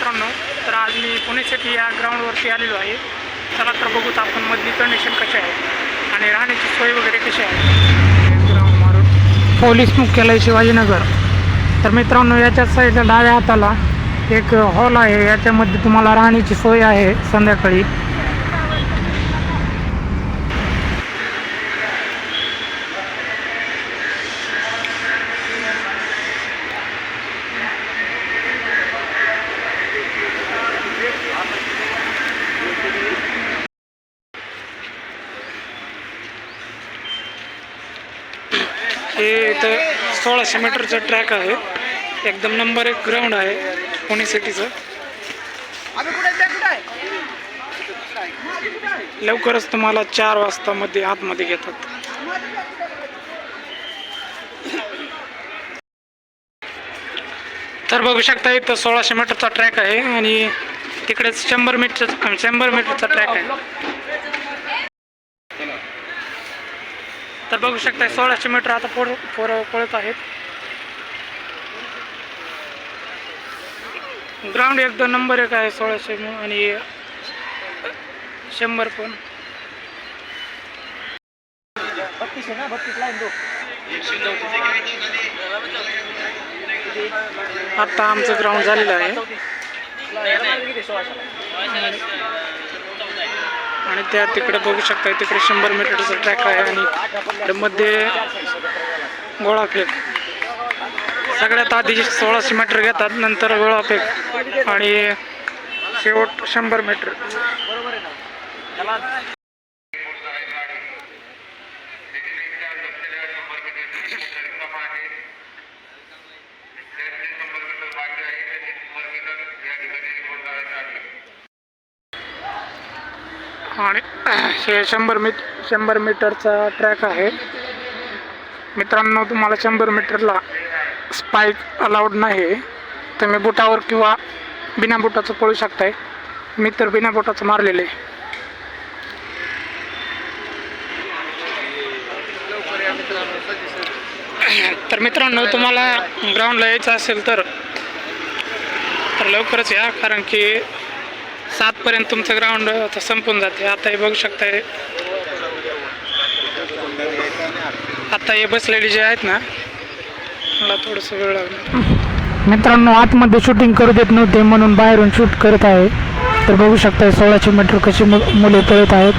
मित्रांनो, तर आज मी पुणे सिटी या ग्राउंडवरती आलेलो आहे. चला तर बघूत आपण मधली कंडिशन कशी आहे आणि राहण्याची सोय वगैरे कशी आहे. ग्राउंड मारून पोलीस मुख्यालय शिवाजीनगर. तर मित्रांनो, याच्या साईडला डाव्या हाताला एक हॉल आहे. याच्यामध्ये तुम्हाला राहण्याची सोय आहे संध्याकाळी. हे इथं 1600 मीटरचं ट्रॅक आहे. एकदम नंबर 1 ग्राउंड आहे पुणे सिटीचं. लवकरच तुम्हाला 4 वाजता आतमध्ये घेतात. तर बघू शकता इथं 1600 मीटरचा ट्रॅक आहे आणि तिकडेच 100 मीटरचा ट्रॅक आहे. तर बघू शकता 1600 मीटर आता पोरं पळत आहेत. ग्राउंड एकदम नंबर 1 आहे 1600 आणि 100 पण. आता आमचं ग्राउंड झालेलं आहे आणि त्या तिकडे बघू शकता तिकडे 100 मीटरचा ट्रॅक आहे आणि मध्ये गोळाफेक. सगळ्यात आधी 1600 मीटर घेतात, नंतर गोळाफेक आणि शेवट 100 मीटर. आणि हे 100 मीटरचा ट्रॅक आहे. मित्रांनो, तुम्हाला 100 मीटरला स्पाईक अलाउड नाही. तुम्ही बुटावर किंवा बिना बुटाचं पळू शकताय. मी तर बिना बुटाचं मारलेलं आहे. तर मित्रांनो, तुम्हाला ग्राउंडला यायचं असेल तर लवकरच या, कारण की 7 पर्यंत तुमचं ग्राउंड आता संपून जाते. आता हे बघू शकताय, आता हे बसलेले जे आहेत ना, मला थोडंसं वेळ लागला. मित्रांनो, आतमध्ये शूटिंग करू देत नव्हते म्हणून बाहेरून शूट करत आहे. तर बघू शकताय 1600 मीटर कशी मुले पळत आहेत.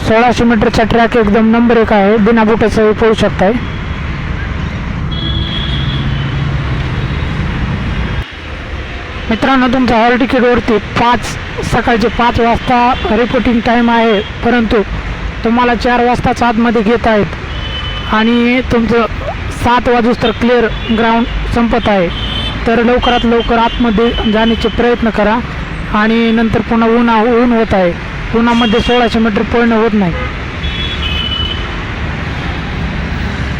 1600 मीटरचा ट्रॅक एकदम नंबर 1 आहे. बिना बुटाचं पळू शकताय. मित्रांनो, तुमच्या हॉल तिकीटवरती सकाळचे 5 वाजता रिपोर्टिंग टाईम आहे, परंतु तुम्हाला 4 वाजताच आतमध्ये घेत आहेत आणि तुमचं 7 वाजूस्तर क्लिअर ग्राउंड संपत आहे. तर लवकरात लवकर आतमध्ये जाण्याचे प्रयत्न करा. आणि नंतर पुन्हा ऊन होत आहे. उन्हामध्ये 1600 मीटर पळणं होत नाही.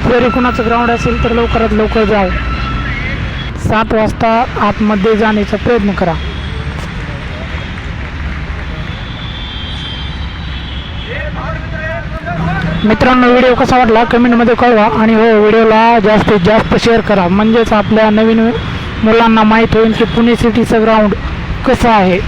जरी कुणाचं ग्राउंड असेल तर लवकरात लवकर जाऊ. 7 वाजता आतमध्ये जाण्याचा प्रयत्न करा. मित्रांनो, व्हिडिओ कसा वाटला कमेंटमध्ये कळवा आणि हो, व्हिडिओला जास्तीत जास्त शेअर करा, म्हणजेच आपल्या नवीन मुलांना माहीत होईल की पुणे सिटीचं ग्राउंड कसं आहे.